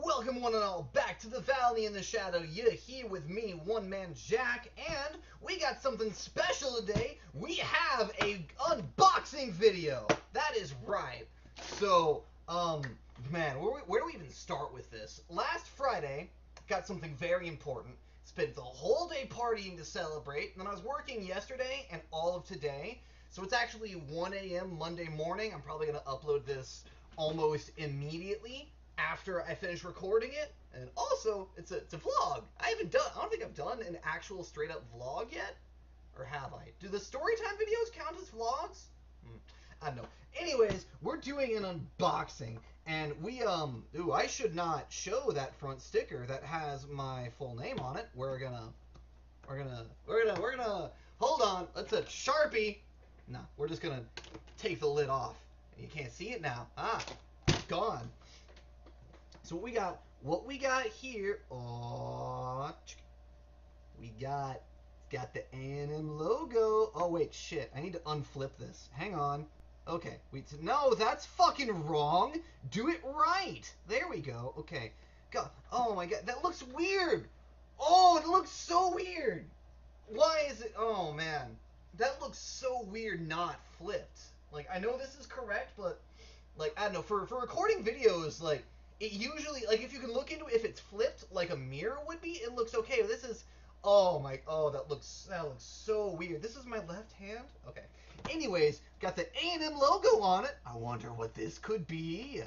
Welcome one and all back to the Valley in the Shadow. You're here with me, OneManJack, and we got something special today. We have a unboxing video. That is right. So, man, where do we even start with this? Last Friday, got something very important. Spent the whole day partying to celebrate, and then I was working yesterday and all of today. So it's actually 1 a.m. Monday morning. I'm probably going to upload this almost immediately after I finish recording it. And also, it's a vlog. I don't think I've done an actual straight up vlog yet. Or have I? Do the storytime videos count as vlogs? I don't know. Anyways, we're doing an unboxing. And ooh, I should not show that front sticker that has my full name on it. We're gonna, hold on. Let's a Sharpie. No, we're just gonna take the lid off. You can't see it now. It's gone. So what we got here, we got the A&M logo. Oh wait, shit, I need to unflip this. Hang on. Okay, no, that's fucking wrong. Do it right. There we go. Okay. God, oh my god, that looks weird. Oh, it looks so weird. Why is it? Oh man, that looks so weird. Not flipped. Like I know this is correct, but like I don't know. For recording videos, like it usually like if you can look into it, if it's flipped like a mirror would be, it looks okay. But this is that looks so weird. This is my left hand. Okay. Anyways, got the A&M logo on it. I wonder what this could be.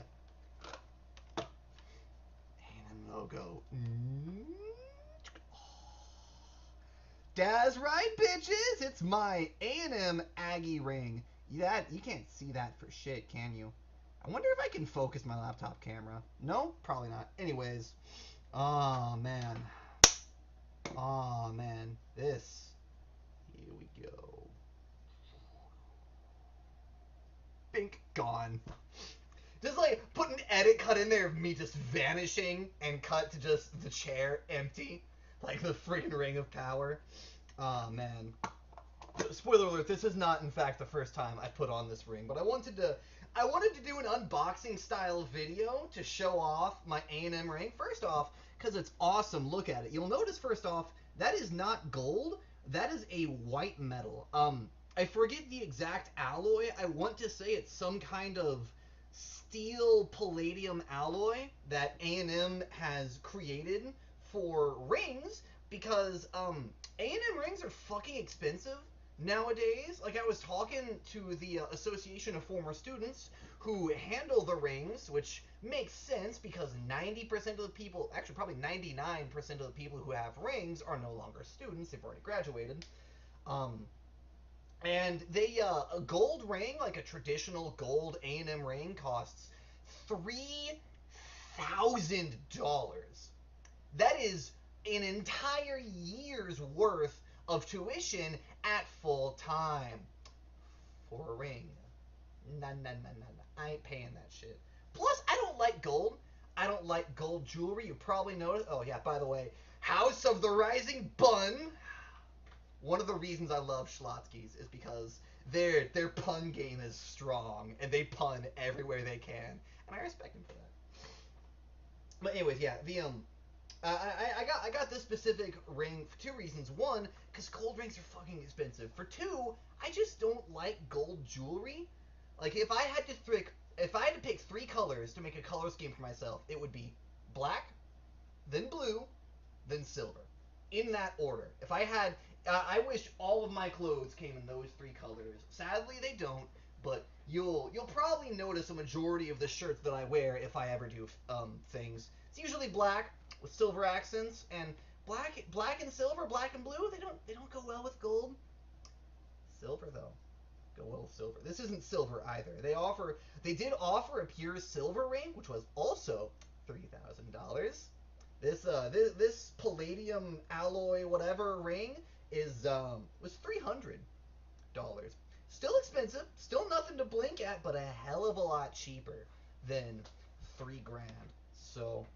A&M logo. That's right, bitches. It's my A&M Aggie Ring. You can't see that for shit, can you? I wonder if I can focus my laptop camera. No, probably not. Anyways, oh man, this. Here we go. Bink, gone. Just like put an edit cut in there of me just vanishing and cut to just the chair empty, like the freaking ring of power. Oh man. Spoiler alert, this is not in fact the first time I put on this ring, but I wanted to do an unboxing style video to show off my A&M ring. First off, because it's awesome, look at it. You'll notice first off, that is not gold, that is a white metal. I forget the exact alloy. I want to say it's some kind of steel palladium alloy that A&M has created for rings because A&M rings are fucking expensive nowadays. Like I was talking to the Association of Former Students who handle the rings, which makes sense because 90% of the people, actually probably 99% of the people who have rings are no longer students, they've already graduated. And a gold ring, like a traditional gold A&M ring, costs $3,000. That is an entire year's worth of tuition at full time for a ring. Nah. I ain't paying that shit. Plus, I don't like gold. I don't like gold jewelry. You probably noticed. Oh yeah, by the way, House of the Rising Bun. One of the reasons I love Schlotsky's is because their pun game is strong and they pun everywhere they can, and I respect them for that. But anyways, yeah, I got this specific ring for two reasons. One, because gold rings are fucking expensive. For two, I just don't like gold jewelry. Like if I had to pick three colors to make a color scheme for myself, it would be black, then blue, then silver, in that order. If I had, I wish all of my clothes came in those three colors. Sadly, they don't. But you'll probably notice a majority of the shirts that I wear if I ever do things. It's usually black with silver accents, and black and silver, black and blue. They don't go well with gold. Silver though, go well with silver. This isn't silver either. They did offer a pure silver ring, which was also $3,000. This palladium alloy whatever ring was $300. Still expensive, still nothing to blink at, but a hell of a lot cheaper than $3,000. So,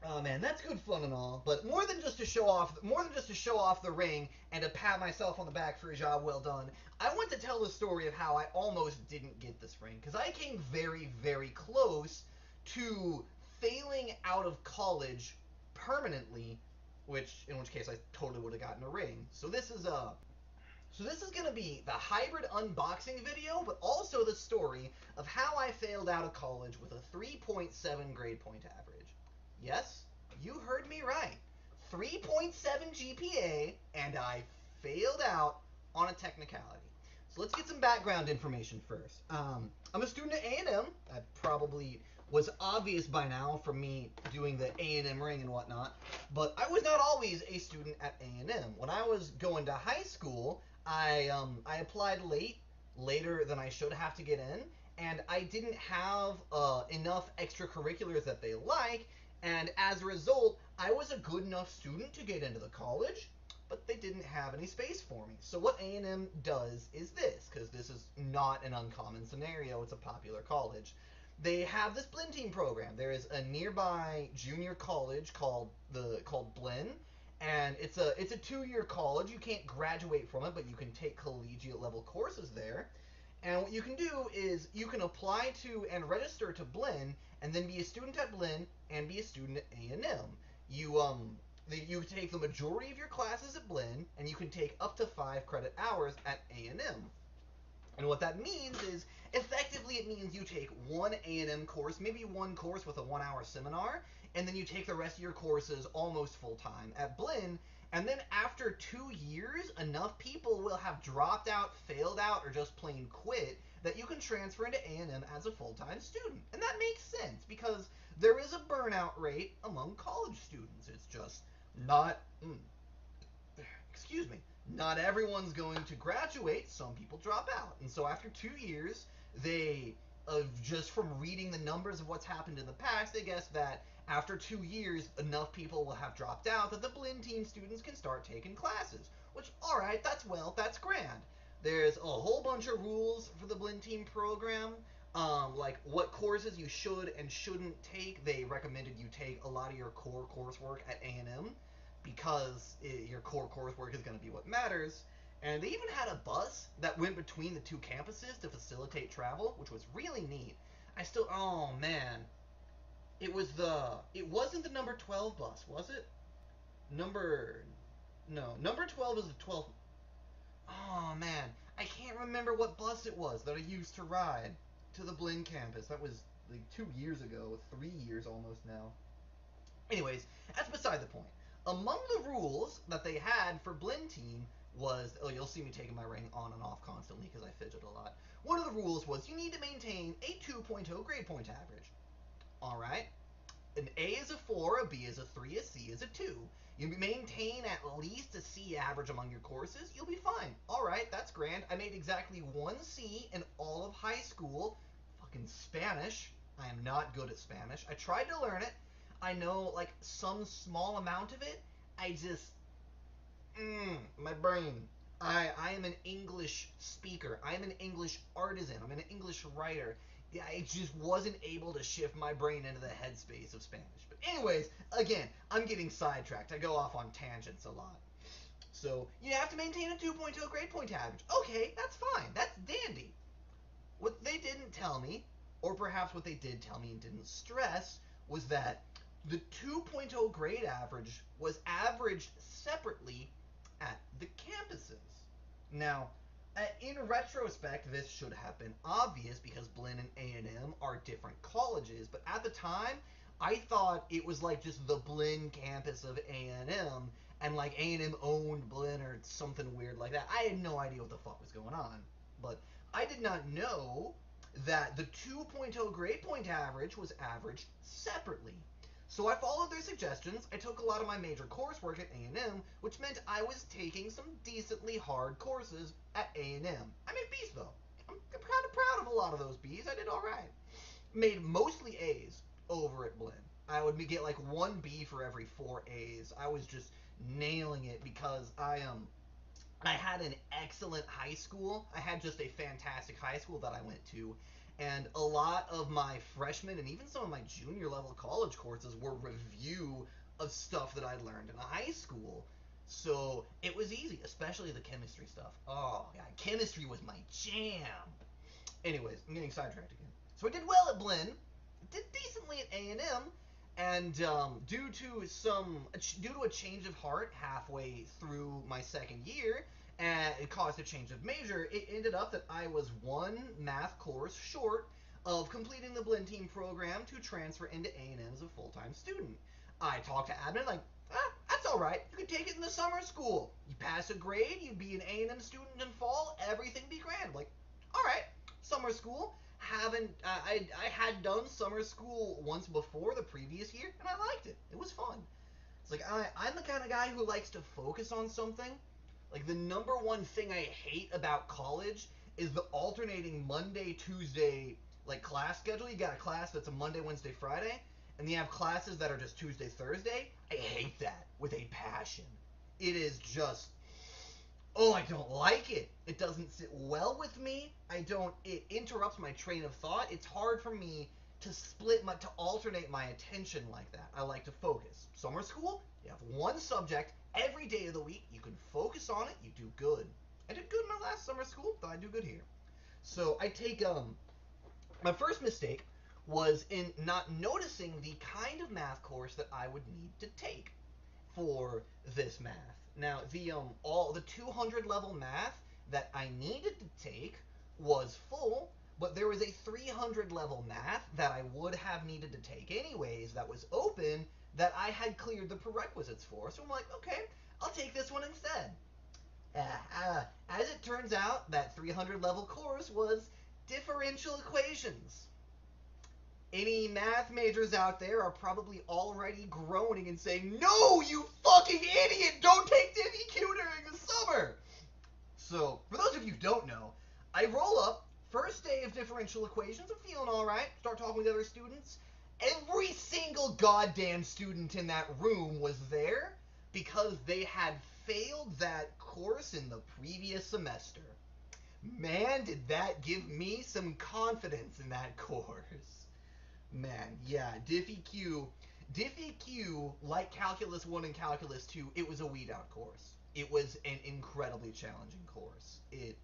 oh man, that's good fun and all, but more than just to show off the ring and to pat myself on the back for a job well done, I want to tell the story of how I almost didn't get this ring, because I came very, very close to failing out of college permanently, in which case I totally would have gotten a ring. So this is going to be the hybrid unboxing video, but also the story of how I failed out of college with a 3.7 grade point average. Yes, you heard me right. 3.7 GPA, and I failed out on a technicality. So let's get some background information first. I'm a student at A&M. That probably was obvious by now from me doing the A&M ring and whatnot, but I was not always a student at A&M. When I was going to high school, I applied later than I should have to get in, and I didn't have enough extracurriculars that they like, and as a result, I was a good enough student to get into the college, but they didn't have any space for me. So what A&M does is this, because this is not an uncommon scenario, it's a popular college. They have this Blinn Team program. There is a nearby junior college called Blinn, and it's a 2-year college. You can't graduate from it, but you can take collegiate level courses there. And what you can do is you can apply to and register to Blinn, and then be a student at Blinn and be a student at A&M. You take the majority of your classes at Blinn, and you can take up to 5 credit hours at A&M. And what that means is, effectively, it means you take one A&M course, maybe one course with a 1-hour seminar, and then you take the rest of your courses almost full-time at Blinn, and then after 2 years, enough people will have dropped out, failed out, or just plain quit that you can transfer into A&M as a full-time student. And that makes sense, because there is a burnout rate among college students. It's just not... excuse me. Not everyone's going to graduate. Some people drop out. And so after 2 years, just from reading the numbers of what's happened in the past, they guess that after 2 years, enough people will have dropped out that the Blinn Team students can start taking classes. Which, alright, that's grand. There's a whole bunch of rules for the Blinn Team program, like what courses you should and shouldn't take. They recommended you take a lot of your core coursework at A&M, because your core coursework is going to be what matters. And they even had a bus that went between the 2 campuses to facilitate travel, which was really neat. Oh man, it wasn't the number 12 bus, was it? Number 12 is the 12th. Oh man, I can't remember what bus it was that I used to ride to the Blinn campus. That was like 2 years ago, 3 years almost now. Anyways, that's beside the point. Among the rules that they had for Blinn Team was, you'll see me taking my ring on and off constantly because I fidget a lot. One of the rules was you need to maintain a 2.0 grade point average. Alright? An A is a 4, a B is a 3, a C is a 2. You maintain at least a C average among your courses, you'll be fine. Alright, that's grand. I made exactly 1 C in all of high school. Fucking Spanish. I am not good at Spanish. I tried to learn it. I know, like, some small amount of it. I just... my brain. I am an English speaker. I am an English artisan. I'm an English writer. Yeah, I just wasn't able to shift my brain into the headspace of Spanish. But anyways, again, I'm getting sidetracked. I go off on tangents a lot. So, you have to maintain a 2.0 grade point average. Okay, that's fine. That's dandy. What they didn't tell me, or perhaps what they did tell me and didn't stress, was that the 2.0 grade average was averaged separately at the campuses. Now, in retrospect, this should have been obvious because Blinn and A&M are different colleges, but at the time, I thought it was like just the Blinn campus of A&M, and like A&M owned Blinn or something weird like that. I had no idea what the fuck was going on, but I did not know that the 2.0 grade point average was averaged separately. So I followed their suggestions. I took a lot of my major coursework at A&M, which meant I was taking some decently hard courses at A&M. I made B's though. I'm kind of proud of a lot of those B's. I did all right. Made mostly A's over at Blinn. I would get like 1 B for every 4 A's. I was just nailing it because I had an excellent high school. I had just a fantastic high school that I went to. And a lot of my freshman and even some of my junior level college courses were review of stuff that I'd learned in high school. So it was easy, especially the chemistry stuff. Oh, yeah, chemistry was my jam. Anyways, I'm getting sidetracked again. So I did well at Blinn, did decently at A&M, And due to a change of heart halfway through my second year, and it caused a change of major, it ended up that I was one math course short of completing the Blinn Team program to transfer into A&M as a full-time student. I talked to admin like, that's all right. You could take it in the summer school. You pass a grade, you'd be an A&M student in fall, everything be grand. Like, all right, summer school. I had done summer school once before the previous year, and I liked it. It was fun. It's like I'm the kind of guy who likes to focus on something. Like the number one thing I hate about college is the alternating Monday, Tuesday like class schedule. You got a class that's a Monday, Wednesday, Friday, and you have classes that are just Tuesday, Thursday. I hate that with a passion. It is just, oh, I don't like it. It doesn't sit well with me. It interrupts my train of thought. It's hard for me to to alternate my attention like that. I like to focus. Summer school, you have one subject every day of the week. You can focus on it. You do good. I did good in my last summer school, thought I'd do good here. So I take, my first mistake was in not noticing the kind of math course that I would need to take for this math. Now, all the 200 level math that I needed to take was full, but there was a 300 level math that I would have needed to take anyways that was open that I had cleared the prerequisites for. So I'm like, okay, I'll take this one instead. As it turns out, that 300 level course was differential equations. Any math majors out there are probably already groaning and saying, no, you fucking idiot, don't take DiffEq during the summer. So, for those of you who don't know, I roll up, first day of differential equations, I'm feeling alright, start talking with other students. Every single goddamn student in that room was there because they had failed that course in the previous semester. Man, did that give me some confidence in that course. Man, yeah, DiffEq, like Calculus 1 and Calculus 2, it was a weed-out course. It was an incredibly challenging course. It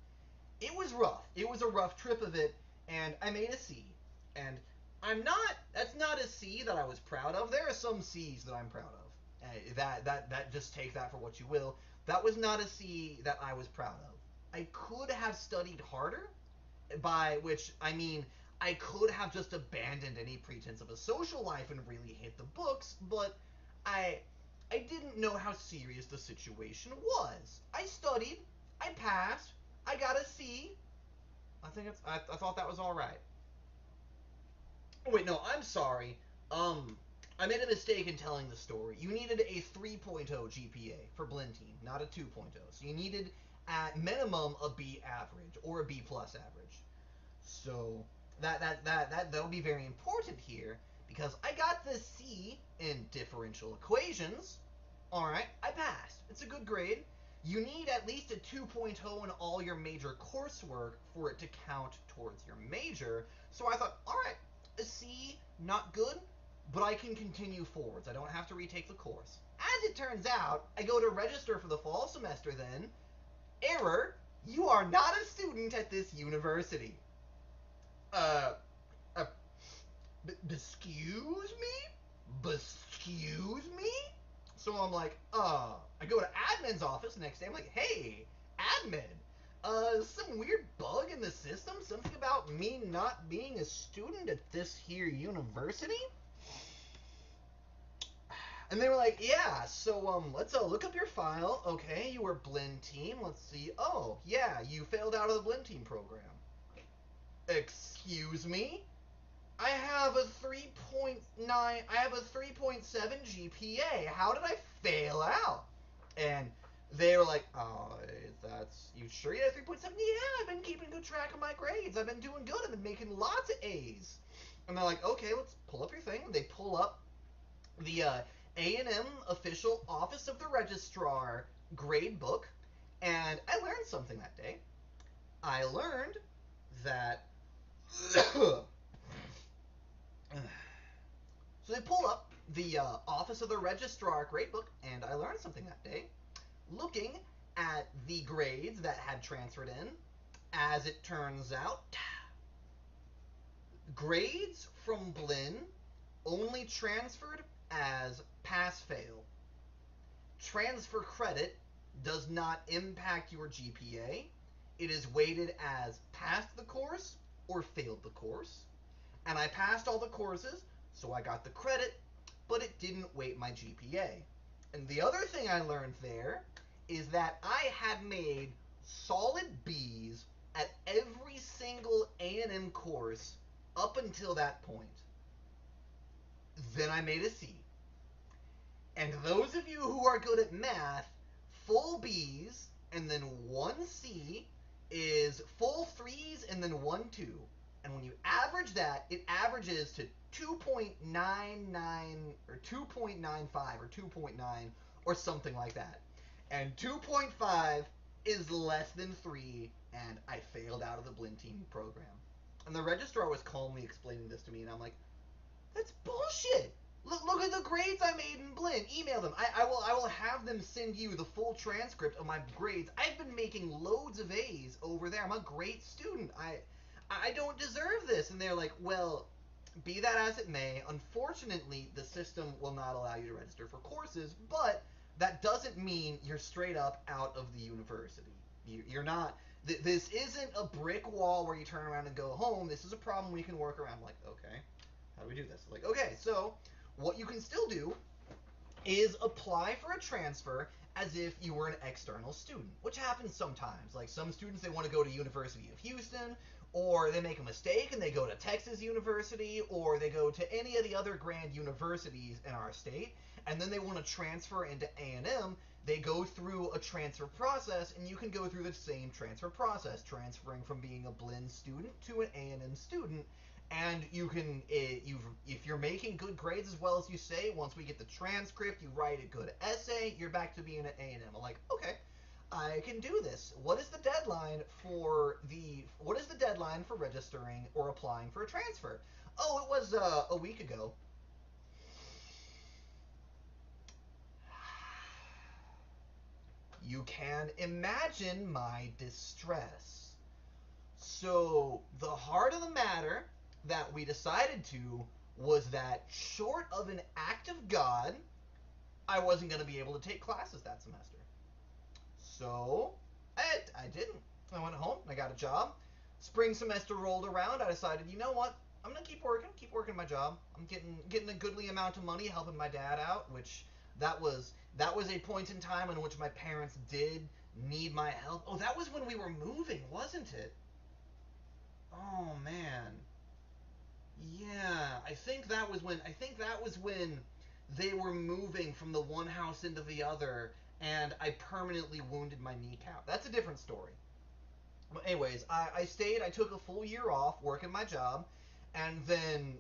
was rough. It was a rough trip of it, and I made a C. And that's not a C that I was proud of. There are some C's that I'm proud of. That just take that for what you will. That was not a C that I was proud of. I could have studied harder, by which I mean I could have just abandoned any pretense of a social life and really hit the books, but I didn't know how serious the situation was. I studied, I passed, I got a C. I thought that was all right. Oh, wait, no, I'm sorry. I made a mistake in telling the story. You needed a 3.0 GPA for Blinn Team, not a 2.0. So you needed at minimum a B average or a B plus average. So that'll be very important here because I got the C in differential equations. All right, I passed. It's a good grade. You need at least a 2.0 in all your major coursework for it to count towards your major. So I thought, all right, a C, not good, but I can continue forwards. I don't have to retake the course. As it turns out, I go to register for the fall semester then. Error, you are not a student at this university. Excuse me? Excuse me? So I'm like, I go to admin's office the next day. I'm like, hey, admin, some weird bug in the system? Something about me not being a student at this here university? And they were like, yeah, so, let's look up your file. Okay, you were Blinn Team. Let's see. Oh, yeah, you failed out of the Blinn Team program. Excuse me? I have a 3.9, I have a 3.7 GPA. How did I fail out? And they were like, you sure you had a 3.7? Yeah, I've been keeping good track of my grades. I've been doing good. I've been making lots of A's. And they're like, okay, let's pull up your thing. They pull up the A&M official Office of the Registrar grade book, and I learned something that day. I learned that so they pull up the Office of the Registrar gradebook, and I learned something that day. Looking at the grades that had transferred in, as it turns out, grades from Blinn only be transferred as pass-fail. Transfer credit does not impact your GPA. It is weighted as passed the course or failed the course. And I passed all the courses, so I got the credit, but it didn't weight my GPA. And the other thing I learned there is that I had made solid B's at every single A&M course up until that point. Then I made a C. And those of you who are good at math, full B's and then one C is full 3's and then 1 2. And when you average that, it averages to 2.99 or 2.95 or 2.9 or something like that. And 2.5 is less than 3, and I failed out of the Blinn Team program. And the registrar was calmly explaining this to me, and I'm like, that's bullshit. Look at the grades I made in Blinn. Email them. I will have them send you the full transcript of my grades. I've been making loads of A's over there. I'm a great student. I don't deserve this. And they're like, well, be that as it may, unfortunately, the system will not allow you to register for courses, but that doesn't mean you're straight up out of the university. You're not. This isn't a brick wall where you turn around and go home. This is a problem we can work around. I'm like, okay, how do we do this? Like, okay, so what you can still do is apply for a transfer as if you were an external student, which happens sometimes. Like some students, they want to go to University of Houston, or they make a mistake and they go to Texas University, or they go to any of the other grand universities in our state, and then they want to transfer into A&M. They go through a transfer process, and you can go through the same transfer process, transferring from being a Blinn student to an A&M student. And you can, if you're making good grades as well as you say, once we get the transcript, you write a good essay, you're back to being an A&M. I'm like, okay, I can do this. What is the deadline for registering or applying for a transfer? Oh, it was a week ago. You can imagine my distress. So the heart of the matter that we decided to was that short of an act of God, I wasn't going to be able to take classes that semester. So I didn't. I went home, I got a job. Spring semester rolled around, I decided, you know what? I'm going to keep working my job. I'm getting a goodly amount of money helping my dad out, which that was a point in time in which my parents did need my help. Oh, that was when we were moving, wasn't it? Oh man. Yeah, I think that was when they were moving from the one house into the other, and I permanently wounded my kneecap. That's a different story. But anyways, I stayed. I took a full year off working my job, and then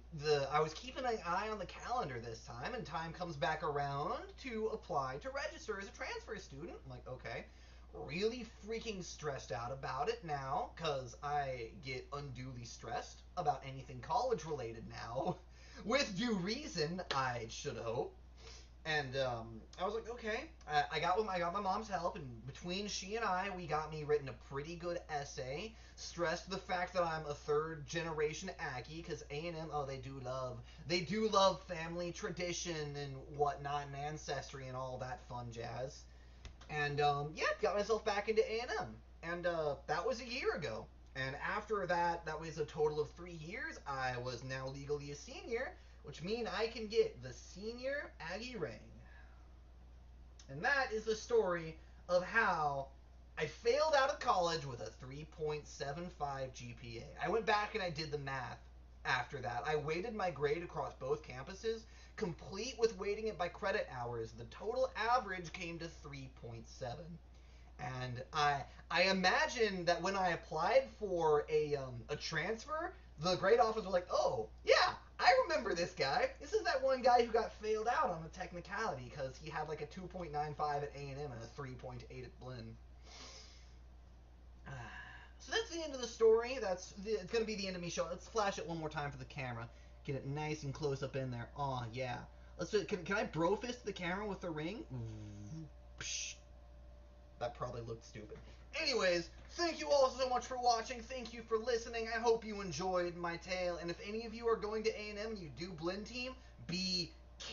I was keeping an eye on the calendar this time, and time comes back around to apply to register as a transfer student. I'm like, okay. Really freaking stressed out about it now, because I get unduly stressed about anything college related now. With due reason, I should hope. And I was like, okay. I got my mom's help, and between she and I, we got me written a pretty good essay. Stressed the fact that I'm a third generation Aggie, because A&M, oh, they do love family tradition and whatnot, and ancestry and all that fun jazz. And yeah, got myself back into A&M, and that was a year ago. And after that, that was a total of 3 years. I was now legally a senior, which means I can get the Senior Aggie Ring. And that is the story of how I failed out of college with a 3.75 GPA. I went back and I did the math after that. I weighted my grade across both campuses, complete with weighting it by credit hours. The total average came to 3.7. And I imagine that when I applied for a transfer, the grade office was like, oh, yeah, I remember this guy. This is that one guy who got failed out on a technicality because he had like a 2.95 at A&M and a 3.8 at Blinn. So that's the end of the story. It's going to be the end of me show. Let's flash it one more time for the camera. Get it nice and close up in there. Oh, yeah. Let's do it. Can I bro fist the camera with the ring? Psh. That probably looked stupid. Anyways, thank you all so much for watching. Thank you for listening. I hope you enjoyed my tale. And if any of you are going to A&M and you do Blinn Team, be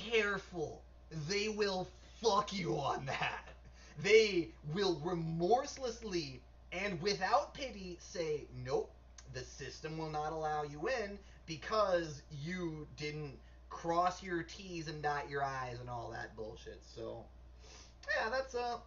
careful. They will fuck you on that. They will remorselessly and without pity say, nope, the system will not allow you in because you didn't cross your T's and dot your I's and all that bullshit. So, yeah, that's that.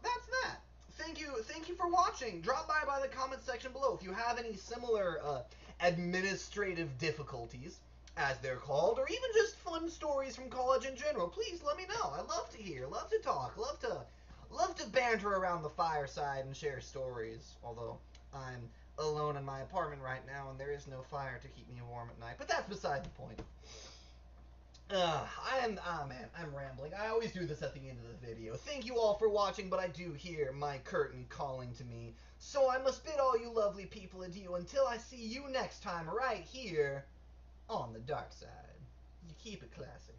Thank you for watching. Drop by the comment section below if you have any similar administrative difficulties, as they're called, or even just fun stories from college in general. Please let me know. I love to hear, love to talk, love to banter around the fireside and share stories. Although I'm alone in my apartment right now and there is no fire to keep me warm at night. But that's beside the point. I'm rambling. I always do this at the end of the video. Thank you all for watching, but I do hear my curtain calling to me. So I must bid all you lovely people adieu until I see you next time right here on the dark side. You keep it classy.